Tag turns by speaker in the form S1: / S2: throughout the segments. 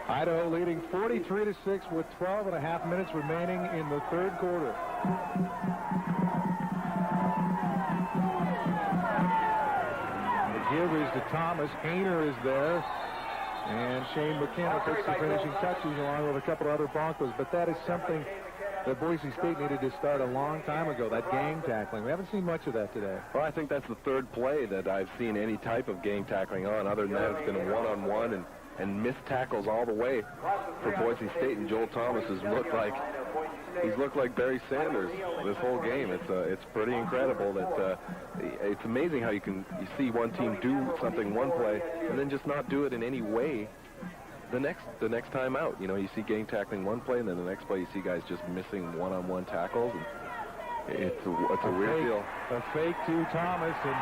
S1: Idaho leading 43-6 with 12 and a half minutes remaining in the third quarter. The give is to Thomas. Hayner is there. And Shane McKenna puts the finishing touches along with a couple of other Broncos. But that is something that Boise State needed to start a long time ago, that gang tackling. We haven't seen much of that today.
S2: Well, I think that's the third play that I've seen any type of gang tackling on. Other than that, it's been a one-on-one and missed tackles all the way for Boise State. And Joel Thomas has looked like Barry Sanders this whole game. It's pretty incredible that it's amazing how you see one team do something one play and then just not do it in any way the next time out. You know, you see gang tackling one play, and then the next play you see guys just missing one-on-one tackles. And it's a weird deal.
S1: A fake to Thomas. And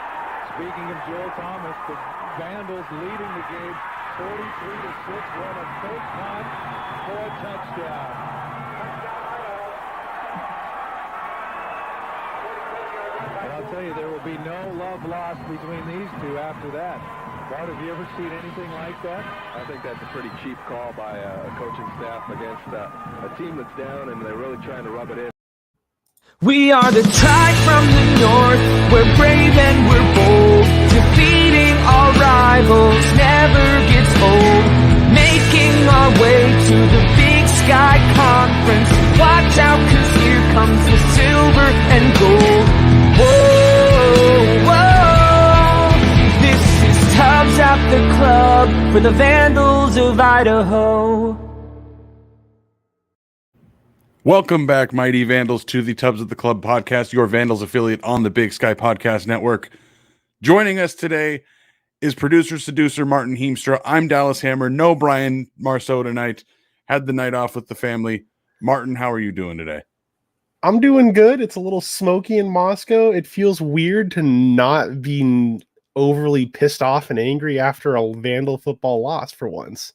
S1: speaking of Joel Thomas, the Vandals leading the game 43-6. Run a fake punt for a touchdown. And I'll tell you, there will be no love lost between these two after that. Bart, have you ever seen anything like that?
S2: I think that's a pretty cheap call by a coaching staff against a team that's down, and they're really trying to rub it in.
S3: We are the tide from the north, we're brave and we're bold, defeating our rivals never gets old, making our way to the Big Sky Conference. Watch out, 'cause here comes the silver and gold. Whoa, whoa, this is Tubbs at the Club for the Vandals of Idaho.
S4: Welcome back, Mighty Vandals, to the Tubbs at the Club podcast, your Vandals affiliate on the Big Sky Podcast Network. Joining us today is producer-seducer Martin Heemstra. I'm Dallas Hammer. No Brian Marceau tonight. Had the night off with the family. Martin, how are you doing today?
S5: I'm doing good. It's a little smoky in Moscow. It feels weird to not be overly pissed off and angry after a Vandal football loss for once.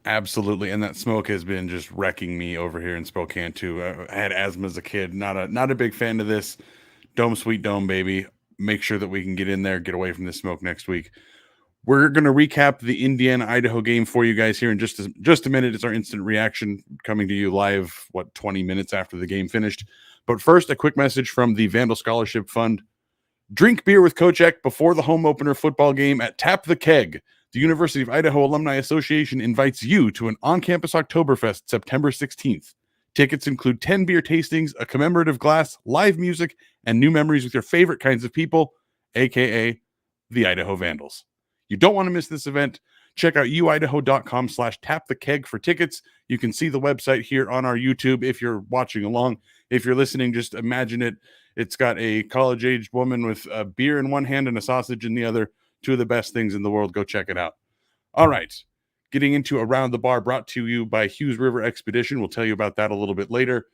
S4: Absolutely, and that smoke has been just wrecking me over here in Spokane too. I had asthma as a kid. Not a big fan of this. Dome, sweet dome, baby. Make sure that we can get in there, get away from this smoke next week. We're going to recap the Indiana-Idaho game for you guys here in just a minute. It's our instant reaction coming to you live, 20 minutes after the game finished. But first, a quick message from the Vandal Scholarship Fund. Drink beer with Coach Eck before the home opener football game at Tap the Keg. The University of Idaho Alumni Association invites you to an on-campus Oktoberfest September 16th. Tickets include 10 beer tastings, a commemorative glass, live music, and new memories with your favorite kinds of people, a.k.a. the Idaho Vandals. You don't want to miss this event. Check out uidaho.com/tapthekeg for tickets. You can see the website here on our YouTube if you're watching along. If you're listening, just imagine it. It's got a college-aged woman with a beer in one hand and a sausage in the other. Two of the best things in the world. Go check it out. All right. Getting into Around the Bar, brought to you by Hughes River Expedition. We'll tell you about that a little bit later.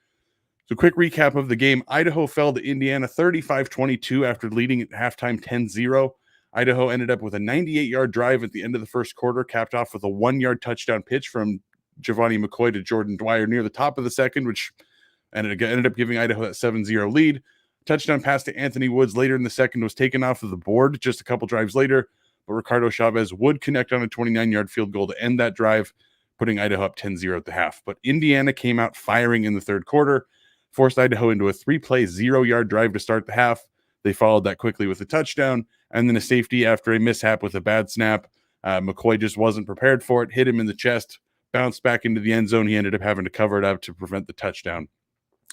S4: So quick recap of the game. Idaho fell to Indiana 35-22 after leading at halftime 10-0. Idaho ended up with a 98-yard drive at the end of the first quarter, capped off with a 1-yard touchdown pitch from Giovanni McCoy to Jordan Dwyer near the top of the second, which ended up giving Idaho that 7-0 lead. Touchdown pass to Anthony Woods later in the second was taken off of the board just a couple drives later, but Ricardo Chavez would connect on a 29-yard field goal to end that drive, putting Idaho up 10-0 at the half. But Indiana came out firing in the third quarter, forced Idaho into a 3-play, 0-yard drive to start the half. They followed that quickly with a touchdown, and then a safety after a mishap with a bad snap. McCoy just wasn't prepared for it, hit him in the chest, bounced back into the end zone. He ended up having to cover it up to prevent the touchdown.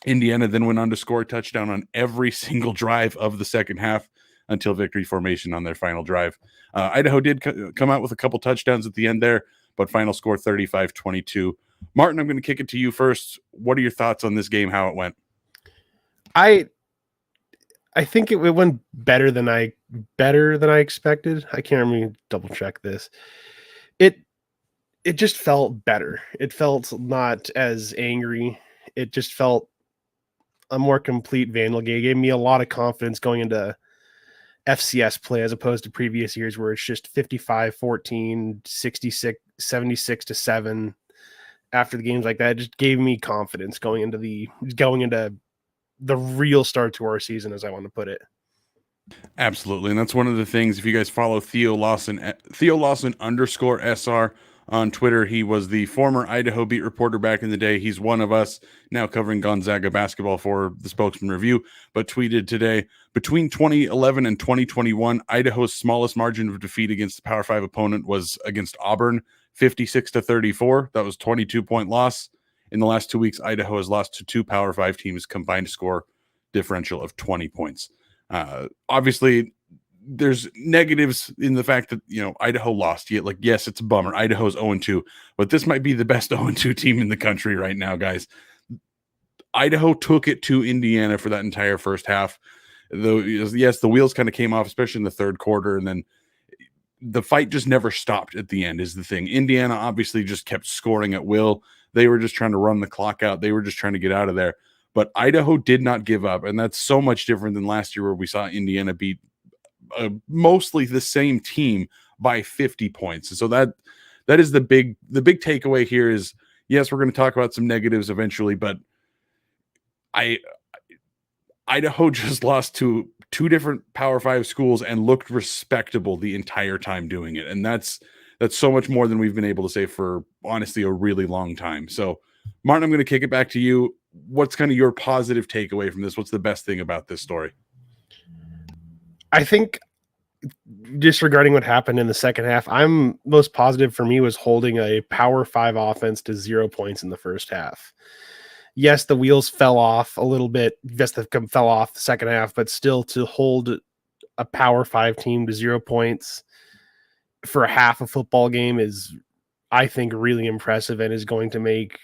S4: Indiana then went on to score a touchdown on every single drive of the second half until victory formation on their final drive. Idaho did come out with a couple touchdowns at the end there, but final score 35-22. Martin, I'm going to kick it to you first. What are your thoughts on this game, how it went?
S5: I think it went better than I expected. I can't remember, double check this. It just felt better. It felt not as angry. It just felt a more complete Vandal game. It gave me a lot of confidence going into FCS play as opposed to previous years where it's just 55-14, 66, 76-7 after the games like that. It just gave me confidence going into the real start to our season, as I want to put it.
S4: Absolutely. And that's one of the things, if you guys follow Theo Lawson _SR on Twitter. He was the former Idaho beat reporter back in the day. He's one of us now covering Gonzaga basketball for the Spokesman Review, but tweeted today, between 2011 and 2021, Idaho's smallest margin of defeat against the Power 5 opponent was against Auburn, 56-34. That was 22-point loss. In the last 2 weeks, Idaho has lost to 2 Power 5 teams, combined score differential of 20 points. Obviously, there's negatives in the fact that, Idaho lost. Yet, yes, it's a bummer. Idaho's 0-2, but this might be the best 0-2 team in the country right now, guys. Idaho took it to Indiana for that entire first half. Though, yes, the wheels kind of came off, especially in the third quarter, and then the fight just never stopped at the end is the thing. Indiana obviously just kept scoring at will. They were just trying to run the clock out. They were just trying to get out of there. But Idaho did not give up, and that's so much different than last year where we saw Indiana beat mostly the same team by 50 points. And so that is the big takeaway here is, yes, we're going to talk about some negatives eventually, but Idaho just lost to 2 different Power 5 schools and looked respectable the entire time doing it. And that's so much more than we've been able to say for, honestly, a really long time. So, Martin, I'm going to kick it back to you. What's kind of your positive takeaway from this? What's the best thing about this story?
S5: I think, disregarding what happened in the second half, I'm most positive for me was holding a Power 5 offense to 0 points in the first half. Yes, the wheels fell off a little bit. Yes, they fell off the second half, but still to hold a Power 5 team to 0 points for a half a football game is, I think, really impressive and is going to make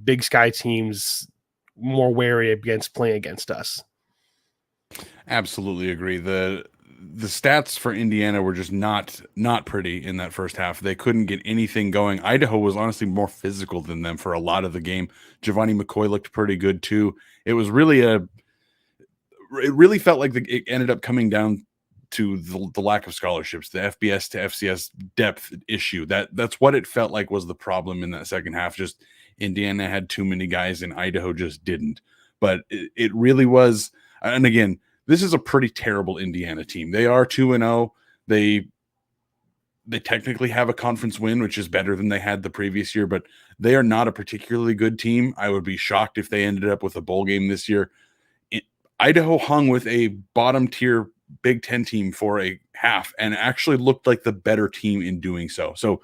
S5: Big Sky teams more wary against playing against us.
S4: Absolutely agree. The stats for Indiana were just not pretty in that first half. They couldn't get anything going. Idaho was honestly more physical than them for a lot of the game. Giovanni McCoy looked pretty good too. It was really it really felt like it ended up coming down to the lack of scholarships, the FBS to FCS depth issue. That's what it felt like was the problem in that second half. Just Indiana had too many guys and Idaho just didn't. But it really was, and again, this is a pretty terrible Indiana team. They are 2-0. They technically have a conference win, which is better than they had the previous year, but they are not a particularly good team. I would be shocked if they ended up with a bowl game this year. Idaho hung with a bottom tier Big Ten team for a half and actually looked like the better team in doing so. So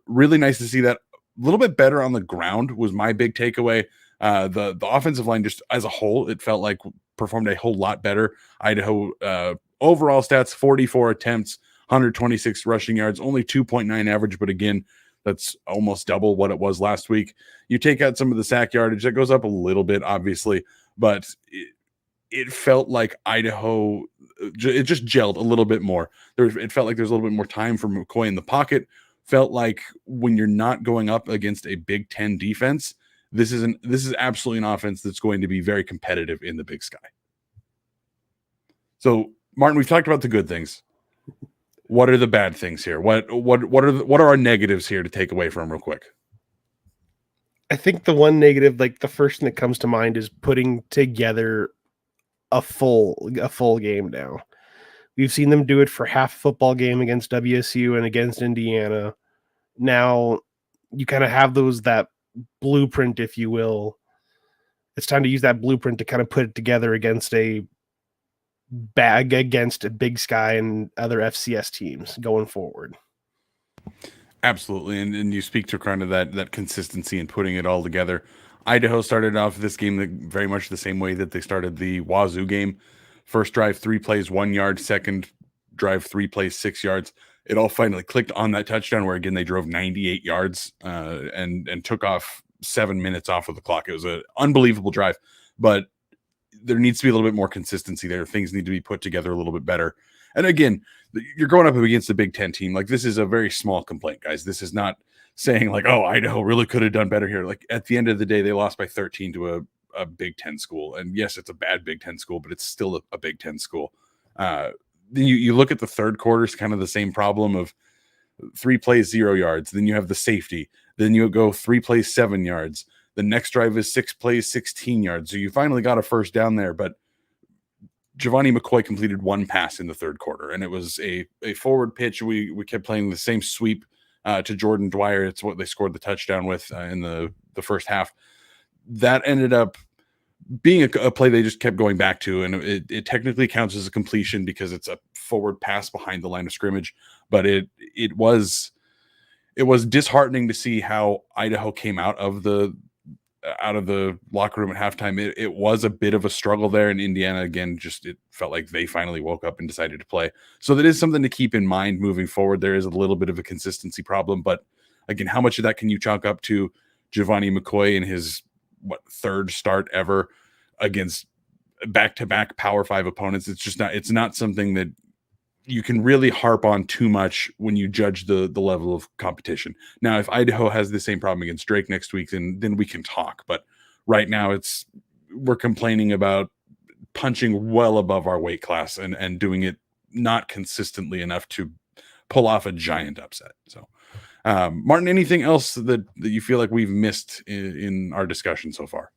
S4: really nice to see that. A little bit better on the ground was my big takeaway. The offensive line, just as a whole, it felt like performed a whole lot better. Idaho overall stats, 44 attempts, 126 rushing yards, only 2.9 average, but again, that's almost double what it was last week. You take out some of the sack yardage, that goes up a little bit, obviously, but it felt like Idaho, it just gelled a little bit more. It felt like there's a little bit more time for McCoy in the pocket. Felt like when you're not going up against a Big Ten defense, this is absolutely an offense that's going to be very competitive in the Big Sky. So, Martin, we've talked about the good things. What are the bad things here? What are our negatives here to take away from real quick?
S5: I think the one negative, like the first thing that comes to mind, is putting together a full game now. We've seen them do it for half a football game against WSU and against Indiana. Now you kind of have that blueprint, if you will. It's time to use that blueprint to kind of put it together against a Big Sky and other FCS teams going forward.
S4: Absolutely. And you speak to kind of that consistency in putting it all together. Idaho started off this game very much the same way that they started the Wazoo game. First drive, 3 plays, 1 yard. Second drive, 3 plays, 6 yards. It all finally clicked on that touchdown where, again, they drove 98 yards and took off 7 minutes off of the clock. It was an unbelievable drive, but there needs to be a little bit more consistency there. Things need to be put together a little bit better. And again, you're going up against a Big Ten team. Like, this is a very small complaint, guys. This is not saying like, oh, Idaho really could have done better here. Like, at the end of the day, they lost by 13 to a Big Ten school. And yes, it's a bad Big Ten school, but it's still a Big Ten school. Then you look at the third quarter, it's kind of the same problem of 3 plays, 0 yards. Then you have the safety. Then you go 3 plays, 7 yards. The next drive is 6 plays, 16 yards. So you finally got a first down there, but Giovanni McCoy completed 1 pass in the third quarter, and it was a forward pitch. We kept playing the same sweep to Jordan Dwyer. It's what they scored the touchdown with in the first half. That ended up being a play they just kept going back to, and it technically counts as a completion because it's a forward pass behind the line of scrimmage. But it was disheartening to see how Idaho came out of the locker room at halftime. It was a bit of a struggle there, and Indiana again it felt like they finally woke up and decided to play. So that is something to keep in mind moving forward. There is a little bit of a consistency problem, but again, how much of that can you chalk up to Giovanni McCoy in his third start ever against back-to-back Power 5 opponents? It's not something that you can really harp on too much when you judge the level of competition. Now, if Idaho has the same problem against Drake next week, then we can talk. But right now we're complaining about punching well above our weight class and doing it not consistently enough to pull off a giant upset. So, Martin, anything else that you feel like we've missed in our discussion so far?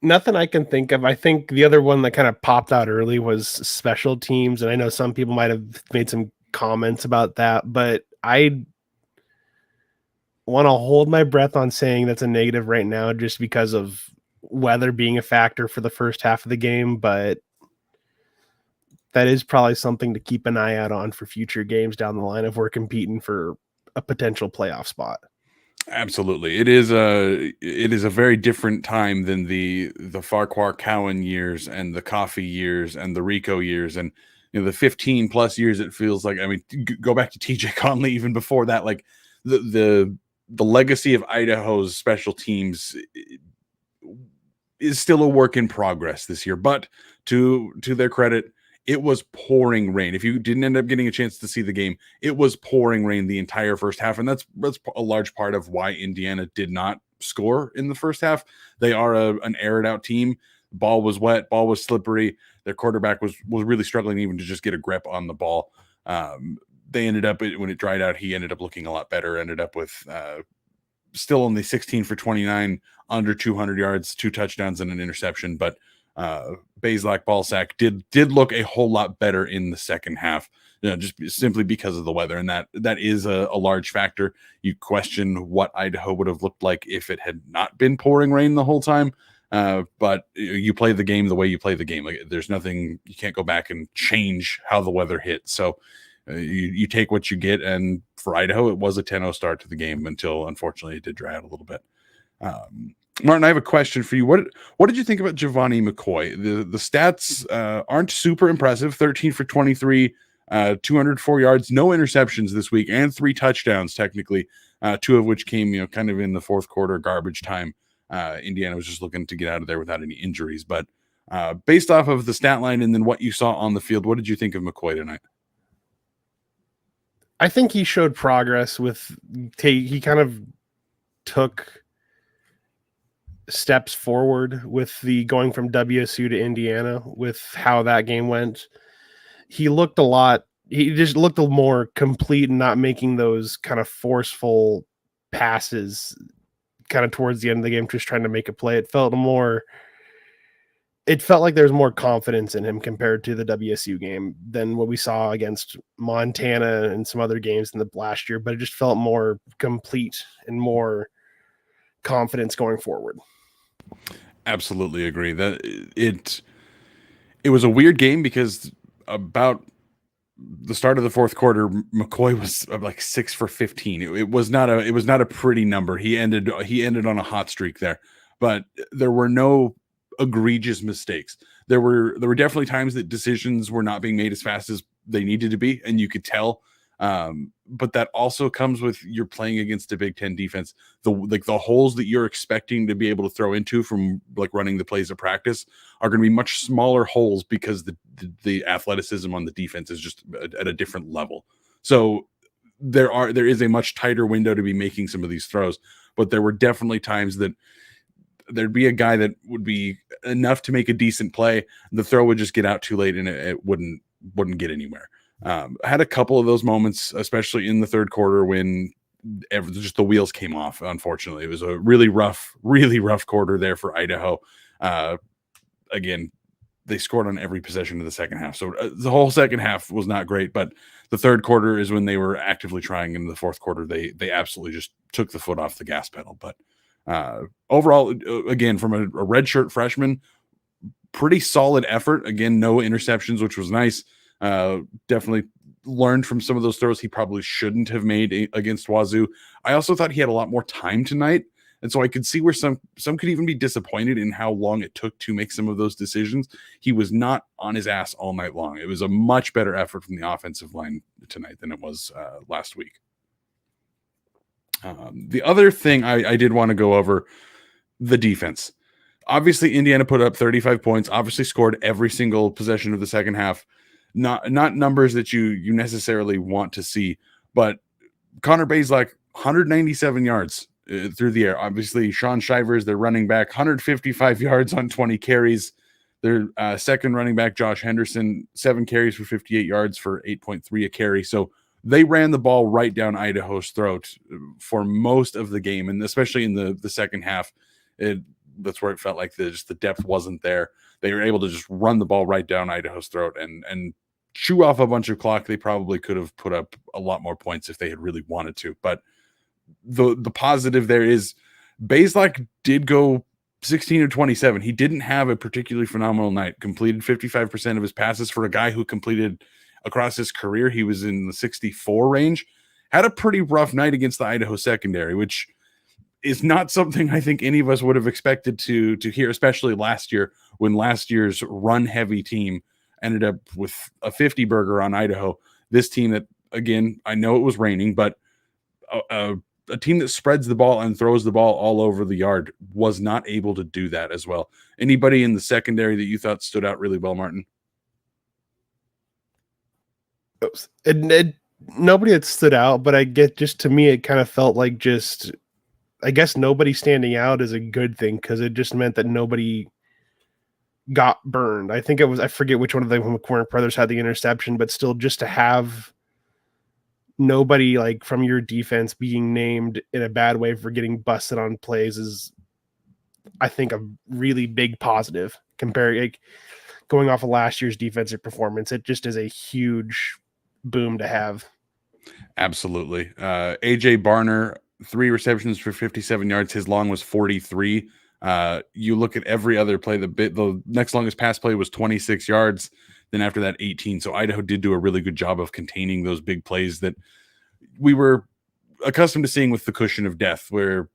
S5: Nothing I can think of. I think the other one that kind of popped out early was special teams, and I know some people might have made some comments about that, but I want to hold my breath on saying that's a negative right now just because of weather being a factor for the first half of the game, but that is probably something to keep an eye out on for future games down the line if we're competing for a potential playoff spot.
S4: Absolutely. It is a very different time than the Farquhar Cowan years and the Coffee years and the Rico years and the 15 plus years. It feels like, I mean, go back to TJ Conley even before that. Like the legacy of Idaho's special teams is still a work in progress this year, but to their credit, it was pouring rain. If you didn't end up getting a chance to see the game, it was pouring rain the entire first half. And that's a large part of why Indiana did not score in the first half. They are an aired out team. Ball was wet, ball was slippery. Their quarterback was really struggling even to just get a grip on the ball. They ended up, when it dried out, he ended up looking a lot better, ended up with still only 16 for 29, under 200 yards, 2 touchdowns and an interception. But Bazelak Ballsack did look a whole lot better in the second half, just simply because of the weather, and that is a large factor. You question what Idaho would have looked like if it had not been pouring rain the whole time, but you play the game the way you play the game. Like, there's nothing, you can't go back and change how the weather hit. So you take what you get, and for Idaho, it was a 10-0 start to the game until, unfortunately, it did dry out a little bit. Martin, I have a question for you. What did you think about Giovanni McCoy? The stats aren't super impressive. 13 for 23, 204 yards, no interceptions this week, and 3 touchdowns technically, 2 of which came kind of in the fourth quarter garbage time. Indiana was just looking to get out of there without any injuries. But based off of the stat line and then what you saw on the field, what did you think of McCoy tonight?
S5: I think he showed progress he kind of took steps forward with the going from WSU to Indiana with how that game went. He just looked a little more complete and not making those kind of forceful passes kind of towards the end of the game, just trying to make a play. It felt like there was more confidence in him compared to the WSU game than what we saw against Montana and some other games in the last year, but it just felt more complete and more confidence going forward.
S4: Absolutely agree that it was a weird game because about the start of the fourth quarter, McCoy was like 6 for 15. It was not a pretty number. He ended on a hot streak there, but there were no egregious mistakes. There were definitely times that decisions were not being made as fast as they needed to be, and you could tell. But that also comes with you're playing against a Big Ten defense. The holes that you're expecting to be able to throw into from like running the plays of practice are going to be much smaller holes because the athleticism on the defense is just at a different level. So there is a much tighter window to be making some of these throws, but there were definitely times that there'd be a guy that would be enough to make a decent play. The throw would just get out too late and it wouldn't get anywhere. I had a couple of those moments, especially in the third quarter when just the wheels came off. Unfortunately, it was a really rough quarter there for Idaho. Again, they scored on every possession of the second half. So the whole second half was not great, but the third quarter is when they were actively trying. In the fourth quarter, they absolutely just took the foot off the gas pedal. But overall, again, from a redshirt freshman, pretty solid effort. Again, no interceptions, which was nice. Definitely learned from some of those throws he probably shouldn't have made against Wazoo. I also thought he had a lot more time tonight. And so I could see where some could even be disappointed in how long it took to make some of those decisions. He was not on his ass all night long. It was a much better effort from the offensive line tonight than it was last week. The other thing I did want to go over, the defense. Obviously, Indiana put up 35 points, obviously scored every single possession of the second half. Not numbers that you necessarily want to see, but Connor Bazelak, 197 yards through the air. Obviously, Sean Shivers, their running back, 155 yards on 20 carries. Their second running back, Josh Henderson, 7 carries for 58 yards for 8.3 a carry. So they ran the ball right down Idaho's throat for most of the game, and especially in the second half. That's where it felt like the depth wasn't there. They were able to just run the ball right down Idaho's throat and chew off a bunch of clock. They probably could have put up a lot more points if they had really wanted to. But the positive there is Bazelak did go 16 of 27. He didn't have a particularly phenomenal night. Completed 55% of his passes for a guy who completed across his career. He was in the 64 range. Had a pretty rough night against the Idaho secondary, which is not something I think any of us would have expected to hear, especially last year when last year's run-heavy team ended up with a 50 burger on Idaho. This team that, again, I know it was raining, but a team that spreads the ball and throws the ball all over the yard was not able to do that as well. Anybody in the secondary that you thought stood out really well, Martin?
S5: Nobody had stood out, but to me, it kind of felt like I guess nobody standing out is a good thing because it just meant that nobody got burned. I think I forget which one of the McCormick brothers had the interception, but still just to have nobody like from your defense being named in a bad way for getting busted on plays is, I think, a really big positive going off of last year's defensive performance. It just is a huge boom to have.
S4: Absolutely. AJ Barner, 3 receptions for 57 yards. His long was 43. You look at every other play, the next longest pass play was 26 yards. Then after that, 18. So Idaho did do a really good job of containing those big plays that we were accustomed to seeing with the cushion of death, where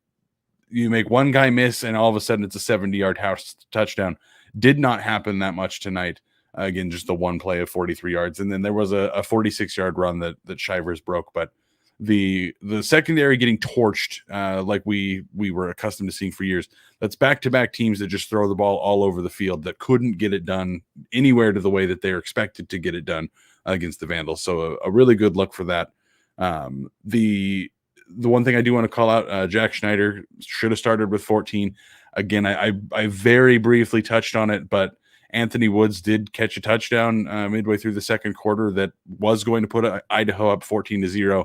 S4: you make one guy miss and all of a sudden it's a 70-yard house touchdown. Did not happen that much tonight. Again, just the one play of 43 yards. And then there was a 46-yard run that Shivers broke. But the secondary getting torched like we were accustomed to seeing for years. That's back-to-back teams that just throw the ball all over the field that couldn't get it done anywhere to the way that they're expected to get it done against the Vandals. So a really good look for that. The one thing I do want to call out, Jack Schneider should have started with 14. Again, I very briefly touched on it, but Anthony Woods did catch a touchdown midway through the second quarter that was going to put Idaho up 14-0.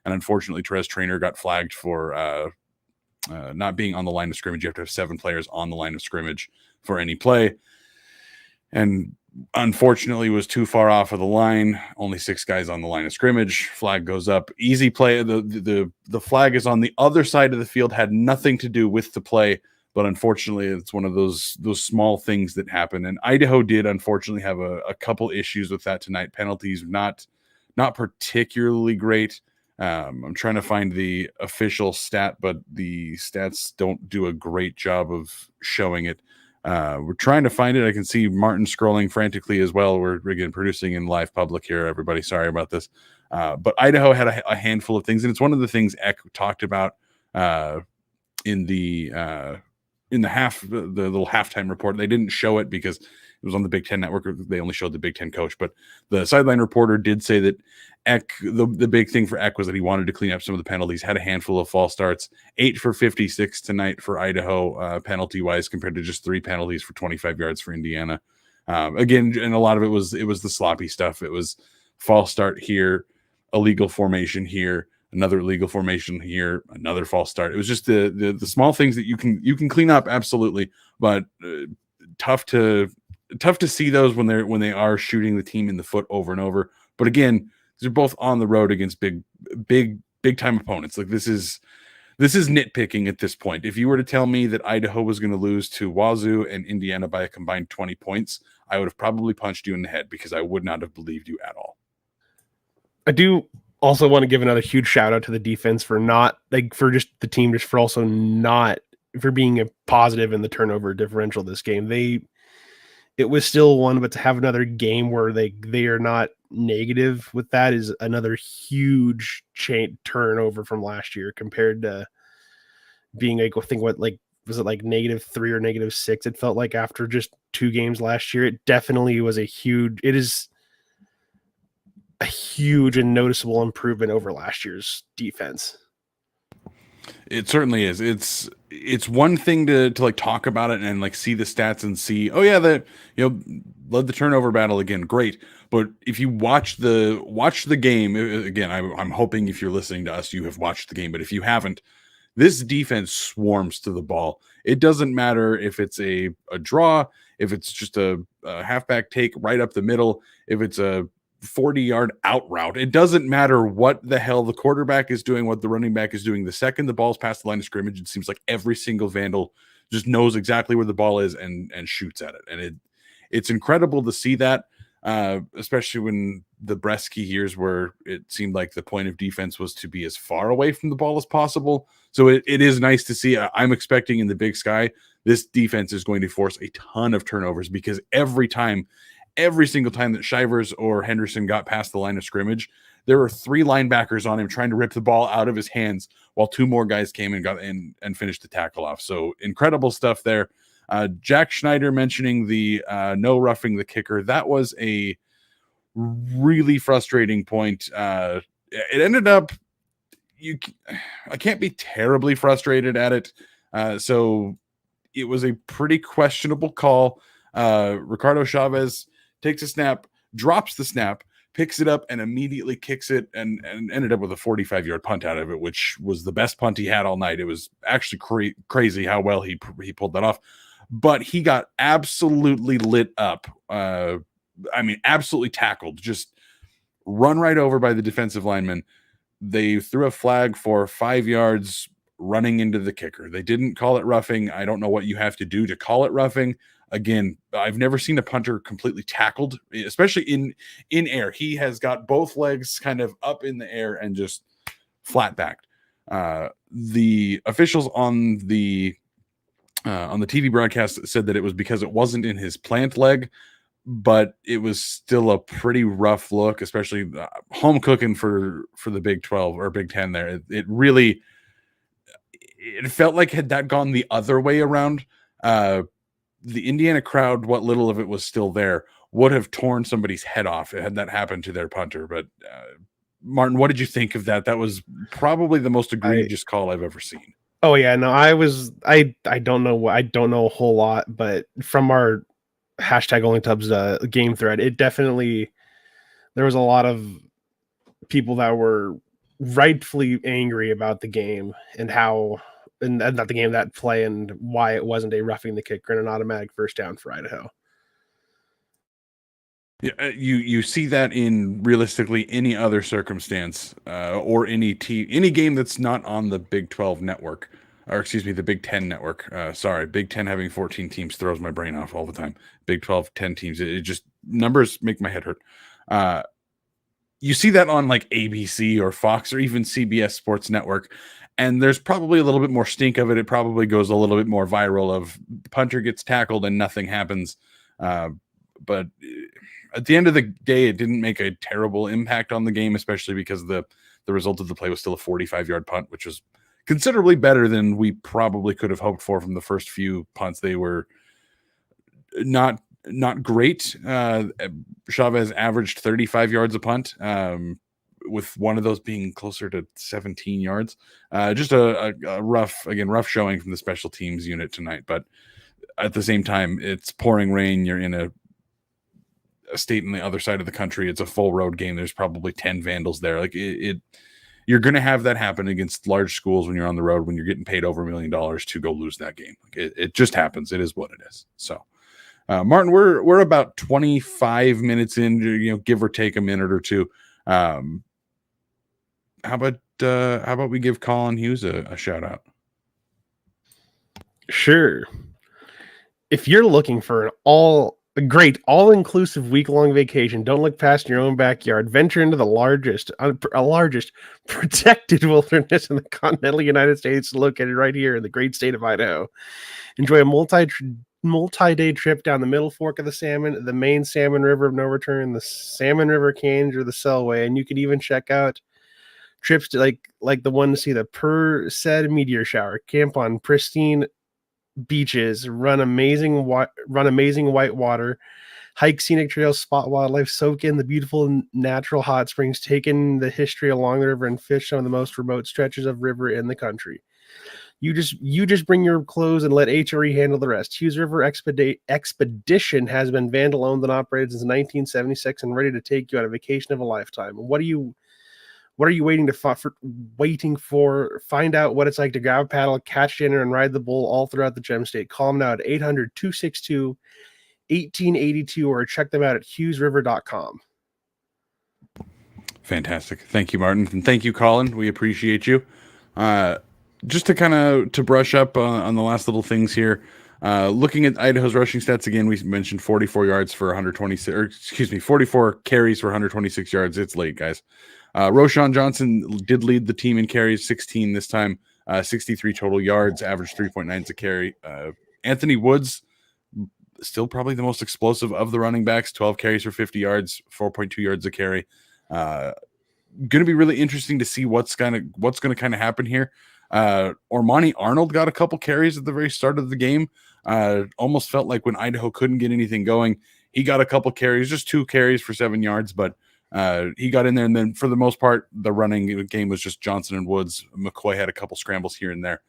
S4: And unfortunately, Therese Traynor got flagged for not being on the line of scrimmage. You have to have 7 players on the line of scrimmage for any play. And unfortunately was too far off of the line. Only 6 guys on the line of scrimmage. Flag goes up. Easy play. The flag is on the other side of the field, had nothing to do with the play. But unfortunately, it's one of those small things that happen. And Idaho did unfortunately have a couple issues with that tonight. Penalties not particularly great. I'm trying to find the official stat, but the stats don't do a great job of showing it. We're trying to find it. I can see Martin scrolling frantically as well. We're again producing in live public here, everybody. Sorry about this. But Idaho had a handful of things, and it's one of the things Eck talked about in the little halftime report. They didn't show it because it was on the Big Ten Network. They only showed the Big Ten coach, but the sideline reporter did say that Eck, the big thing for Eck was that he wanted to clean up some of the penalties, had a handful of false starts, 8 for 56 tonight for Idaho penalty wise, compared to just 3 penalties for 25 yards for Indiana. Again, and a lot of it was the sloppy stuff. It was false start here, illegal formation here, another illegal formation here, another false start. It was just the small things that you can clean up, absolutely, but tough to tough to see those when they are shooting the team in the foot over and over. But again, they're both on the road against big time opponents. Like this is nitpicking at this point. If you were to tell me that Idaho was going to lose to Wazoo and Indiana by a combined 20 points, I would have probably punched you in the head because I would not have believed you at all.
S5: I do also want to give another huge shout out to the defense for being a positive in the turnover differential this game. It was still one, but to have another game where they are not negative with that is another huge turnover from last year compared to being was it like -3 or -6? It felt like after just 2 games last year. It definitely was it is a huge and noticeable improvement over last year's defense.
S4: It certainly is. It's one thing to like talk about it and like see the stats and see, oh yeah, led the turnover battle again. Great. But if you watch the game again, I'm hoping if you're listening to us, you have watched the game. But if you haven't, this defense swarms to the ball. It doesn't matter if it's a draw, if it's just a halfback take right up the middle, if it's a 40-yard out route. It doesn't matter what the hell the quarterback is doing, what the running back is doing. The second the ball's past the line of scrimmage, it seems like every single Vandal just knows exactly where the ball is and shoots at it. And it's incredible to see that, especially when the Bresky years where it seemed like the point of defense was to be as far away from the ball as possible. So it is nice to see. I'm expecting in the Big Sky, this defense is going to force a ton of turnovers because every single time that Shivers or Henderson got past the line of scrimmage, there were 3 linebackers on him trying to rip the ball out of his hands while 2 more guys came and got in and finished the tackle off. So incredible stuff there. Jack Schneider mentioning the no roughing the kicker. That was a really frustrating point. It ended up, I can't be terribly frustrated at it. So it was a pretty questionable call. Ricardo Chavez takes a snap, drops the snap, picks it up, and immediately kicks it and ended up with a 45-yard punt out of it, which was the best punt he had all night. It was actually crazy how well he pulled that off. But he got absolutely lit up. Absolutely tackled. Just run right over by the defensive lineman. They threw a flag for 5 yards running into the kicker. They didn't call it roughing. I don't know what you have to do to call it roughing. Again, I've never seen a punter completely tackled, especially in air. He has got both legs kind of up in the air and just flat backed. The officials on the TV broadcast said that it was because it wasn't in his plant leg, but it was still a pretty rough look, especially home cooking for the Big 12 or Big 10 there. It felt like had that gone the other way around, the Indiana crowd, what little of it was still there, would have torn somebody's head off had that happened to their punter. But Martin, what did you think of that? That was probably the most egregious call I've ever seen.
S5: Oh yeah, no, I don't know a whole lot, but from our #OnlyTubs game thread, it definitely, there was a lot of people that were rightfully angry about the game and not the game, that play, and why it wasn't a roughing the kicker and an automatic first down for Idaho.
S4: Yeah, you see that in realistically any other circumstance, or any game that's not on the Big 12 network, or excuse me, the Big 10 network. Sorry, Big 10 having 14 teams throws my brain off all the time. Big 12, 10 teams. It just, numbers make my head hurt. You see that on like ABC or Fox or even CBS Sports Network, and there's probably a little bit more stink of it. It probably goes a little bit more viral of punter gets tackled and nothing happens. But at the end of the day, it didn't make a terrible impact on the game, especially because the result of the play was still a 45-yard punt, which was considerably better than we probably could have hoped for from the first few punts. They were not great. Chavez averaged 35 yards a punt, with one of those being closer to 17 yards. Just a rough showing from the special teams unit tonight. But at the same time, it's pouring rain. You're in a state on the other side of the country. It's a full road game. There's probably 10 Vandals there. Like you're going to have that happen against large schools when you're on the road, when you're getting paid over $1 million to go lose that game. Like it just happens. It is what it is. So Martin, we're about 25 minutes in, give or take a minute or two. How about we give Colin Hughes a shout out?
S5: Sure. If you're looking for a great all-inclusive week-long vacation, don't look past your own backyard. Venture into the largest protected wilderness in the continental United States, located right here in the great state of Idaho. Enjoy a multi-day trip down the Middle Fork of the Salmon, the main Salmon River of No Return, the Salmon River Canyon, or the Selway, and you could even check out trips to like the one to see the Perseid meteor shower, camp on pristine beaches, run amazing white water, hike scenic trails, spot wildlife, soak in the beautiful natural hot springs, take in the history along the river, and fish some of the most remote stretches of river in the country. You just bring your clothes and let HRE handle the rest. Hughes River Expedition has been vandal owned and operated since 1976 and ready to take you on a vacation of a lifetime. What are you waiting for? Find out what it's like to grab a paddle, catch dinner, and ride the bull all throughout the Gem State. Call them now at 800-262-1882 or check them out at hughesriver.com.
S4: Fantastic. Thank you, Martin. And thank you, Colin. We appreciate you. Just to brush up on the last little things here. Looking at Idaho's rushing stats again, we mentioned 44 yards for 44 carries for 126 yards. It's late, guys. Roschon Johnson did lead the team in carries, 16 this time, 63 total yards, average 3.9 a carry. Anthony Woods, still probably the most explosive of the running backs, 12 carries for 50 yards, 4.2 yards a carry. Going to be really interesting to see what's going to kind of happen here. Ormani Arnold got a couple carries at the very start of the game. Almost felt like when Idaho couldn't get anything going, he got a couple carries, just 2 carries for 7 yards, but he got in there. And then for the most part, the running game was just Johnson and Woods. McCoy had a couple scrambles here and there.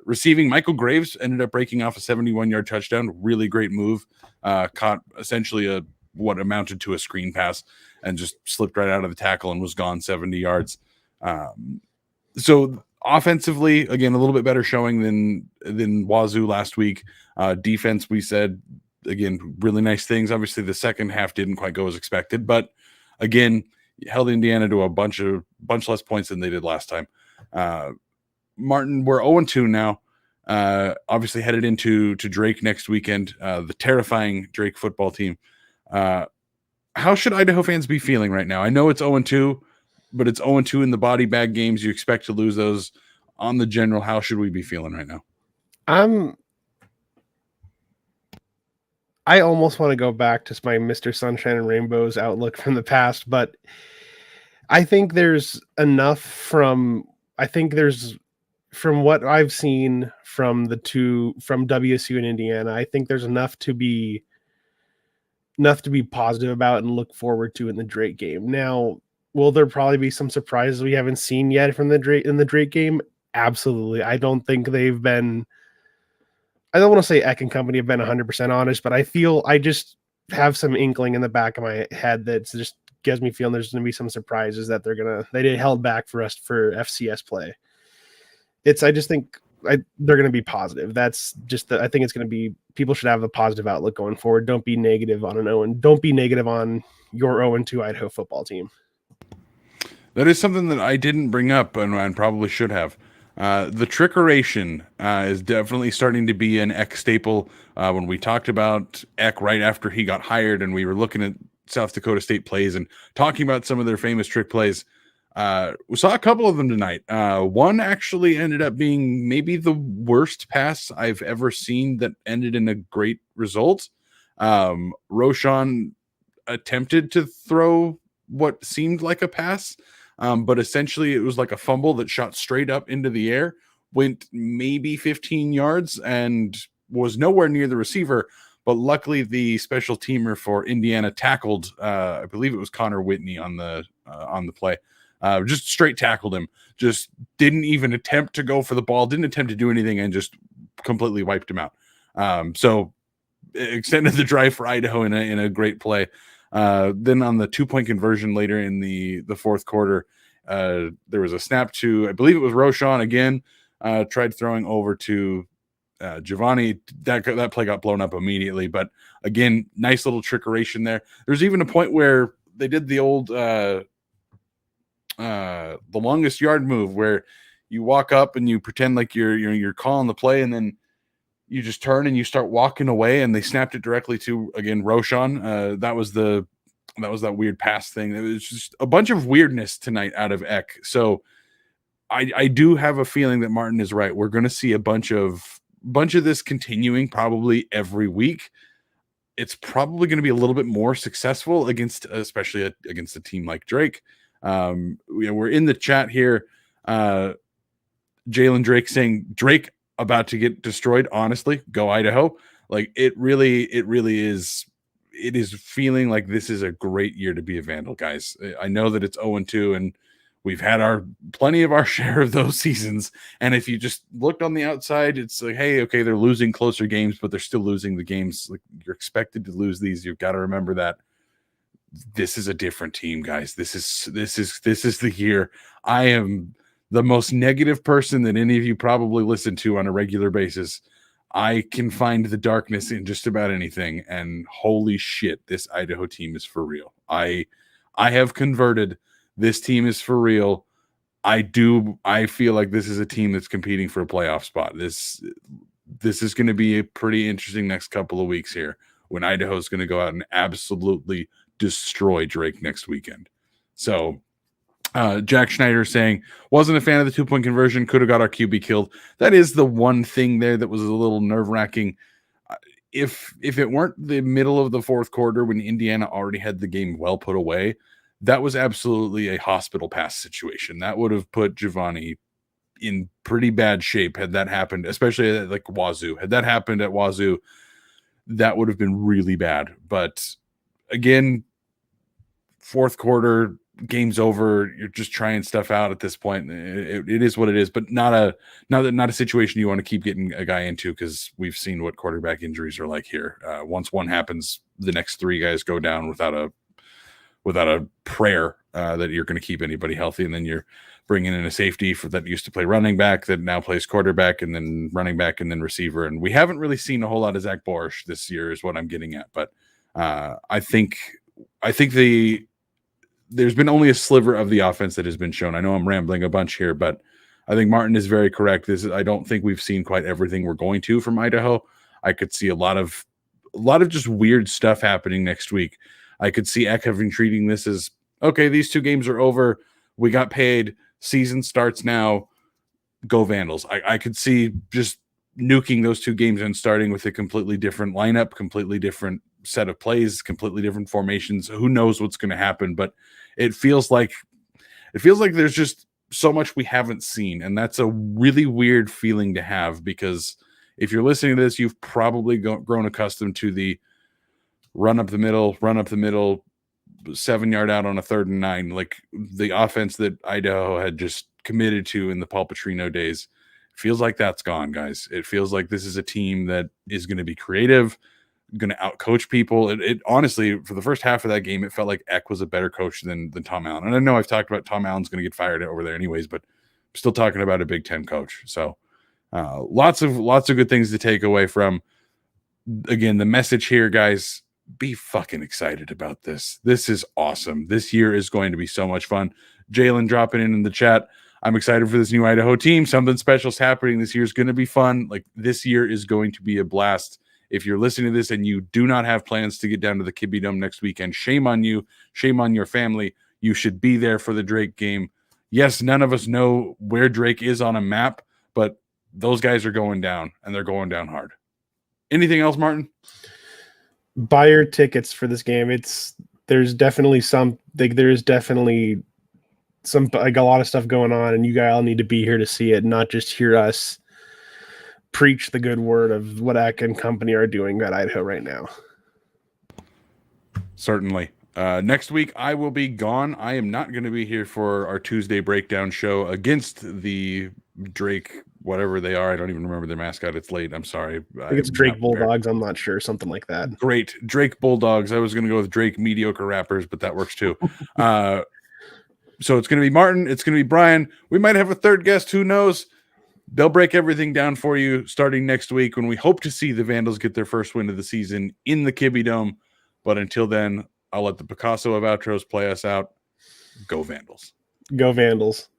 S4: Receiving, Michael Graves ended up breaking off a 71-yard touchdown. Really great move. Caught essentially what amounted to a screen pass and just slipped right out of the tackle and was gone 70 yards. So offensively, again, a little bit better showing than Wazoo last week. Defense, we said, again, really nice things. Obviously, the second half didn't quite go as expected, but again, held Indiana to a bunch less points than they did last time. Martin, we're 0-2 now. Obviously headed into Drake next weekend, the terrifying Drake football team. How should Idaho fans be feeling right now? I know it's 0-2, but it's 0-2 in the body bag games. You expect to lose those. On the general, how should we be feeling right now? I almost want to go back to my Mr. Sunshine and Rainbows outlook from the past, but I think there's enough from what I've seen from WSU and Indiana. I think there's enough to be positive about and look forward to in the Drake game. Now, will there probably be some surprises we haven't seen yet from in the Drake game? Absolutely. I don't think they've been. I don't want to say Eck and company have been 100% honest, but I just have some inkling in the back of my head that just gives me feeling there's going to be some surprises that they held back for us for FCS play. I just think they're going to be positive. That's just I think it's going to be, people should have a positive outlook going forward. Don't be negative on don't be negative on your 0-2 Idaho football team. That is something that I didn't bring up and probably should have. The trickeration is definitely starting to be an Eck staple. When we talked about Eck right after he got hired and we were looking at South Dakota State plays and talking about some of their famous trick plays, we saw a couple of them tonight. One actually ended up being maybe the worst pass I've ever seen that ended in a great result. Roschon attempted to throw what seemed like a pass, but essentially it was like a fumble that shot straight up into the air, went maybe 15 yards and was nowhere near the receiver. But luckily the special teamer for Indiana tackled, I believe it was Connor Whitney on the play. Just straight tackled him, just didn't even attempt to go for the ball, didn't attempt to do anything, and just completely wiped him out. So extended the drive for Idaho in a great play. Then on the 2-point conversion later in the fourth quarter, there was a snap to, I believe it was Roschon again, tried throwing over to Giovanni, that play got blown up immediately. But again, nice little trickeration there. There's even a point where they did the old the longest yard move where you walk up and you pretend like you're calling the play, and then you just turn and you start walking away, and they snapped it directly to, again, Roshan. That was that weird pass thing. It was just a bunch of weirdness tonight out of Eck. So I do have a feeling that Martin is right. We're going to see a bunch of this continuing probably every week. It's probably going to be a little bit more successful especially against a team like Drake. We're in the chat here. Jalen Drake saying Drake about to get destroyed. Honestly, go Idaho. Like it really is. It is feeling like this is a great year to be a Vandal, guys. I know that it's 0-2 and we've had plenty of our share of those seasons. And if you just looked on the outside, it's like, hey, okay, they're losing closer games, but they're still losing the games. Like you're expected to lose these. You've got to remember that this is a different team, guys. This is the year. I am the most negative person that any of you probably listen to on a regular basis. I can find the darkness in just about anything, and holy shit, this Idaho team is for real. I have converted. This team is for real. I feel like this is a team that's competing for a playoff spot. This is going to be a pretty interesting next couple of weeks here when Idaho is going to go out and absolutely destroy Drake next weekend. So Jack Schneider saying, wasn't a fan of the 2-point conversion, could have got our QB killed. That is the one thing there that was a little nerve-wracking. If it weren't the middle of the fourth quarter when Indiana already had the game well put away, that was absolutely a hospital pass situation. That would have put Giovanni in pretty bad shape had that happened, especially at like Wazoo. Had that happened at Wazoo, that would have been really bad. But again, fourth quarter, game's over. You're just trying stuff out at this point. It is what it is, but not a situation you want to keep getting a guy into, because we've seen what quarterback injuries are like here. Once one happens, the next three guys go down without a prayer that you're going to keep anybody healthy, and then you're bringing in a safety that used to play running back that now plays quarterback, and then running back, and then receiver. And we haven't really seen a whole lot of Zach Borisch this year, is what I'm getting at. But I think there's been only a sliver of the offense that has been shown. I know I'm rambling a bunch here, but I think Martin is very correct. I don't think we've seen quite everything we're going to from Idaho. I could see a lot of just weird stuff happening next week. I could see Eck treating this as, okay, these two games are over. We got paid. Season starts now. Go Vandals. I could see just nuking those two games and starting with a completely different lineup, completely different set of plays, completely different formations. Who knows what's going to happen? But it feels like there's just so much we haven't seen, and that's a really weird feeling to have, because if you're listening to this, you've probably grown accustomed to the run up the middle, 7-yard out on a 3rd and 9, like the offense that Idaho had just committed to in the Paul Petrino days. It feels like that's gone, guys. It feels like this is a team that is going to be creative, going to outcoach people. It honestly, for the first half of that game, it felt like Eck was a better coach than Tom Allen. And I know I've talked about Tom Allen's going to get fired over there anyways, but I'm still talking about a Big Ten coach. So lots of good things to take away from. Again, the message here, guys, be fucking excited about this. This is awesome. This year is going to be so much fun. Jalen dropping in the chat. I'm excited for this new Idaho team. Something special's happening. This year is going to be fun. Like, this year is going to be a blast. If you're listening to this and you do not have plans to get down to the Kibbe Dome next weekend, shame on you. Shame on your family. You should be there for the Drake game. Yes, none of us know where Drake is on a map, but those guys are going down, and they're going down hard. Anything else, Martin?
S5: Buy your tickets for this game. There's definitely like a lot of stuff going on, and you guys all need to be here to see it, not just hear us preach the good word of what Eck and company are doing at Idaho right now.
S4: Certainly. Next week I will be gone. I am not going to be here for our Tuesday breakdown show against the Drake, whatever they are. I don't even remember their mascot. It's late. I'm sorry.
S5: I think it's Drake Bulldogs. I'm not sure. Something like that.
S4: Great. Drake Bulldogs. I was going to go with Drake Mediocre Rappers, but that works too. So it's going to be Martin. It's going to be Brian. We might have a third guest. Who knows? they'll break everything down for you starting next week when we hope to see the Vandals get their first win of the season in the Kibbe Dome. But until then, I'll let the Picasso of outros play us out. Go Vandals.
S5: Go Vandals.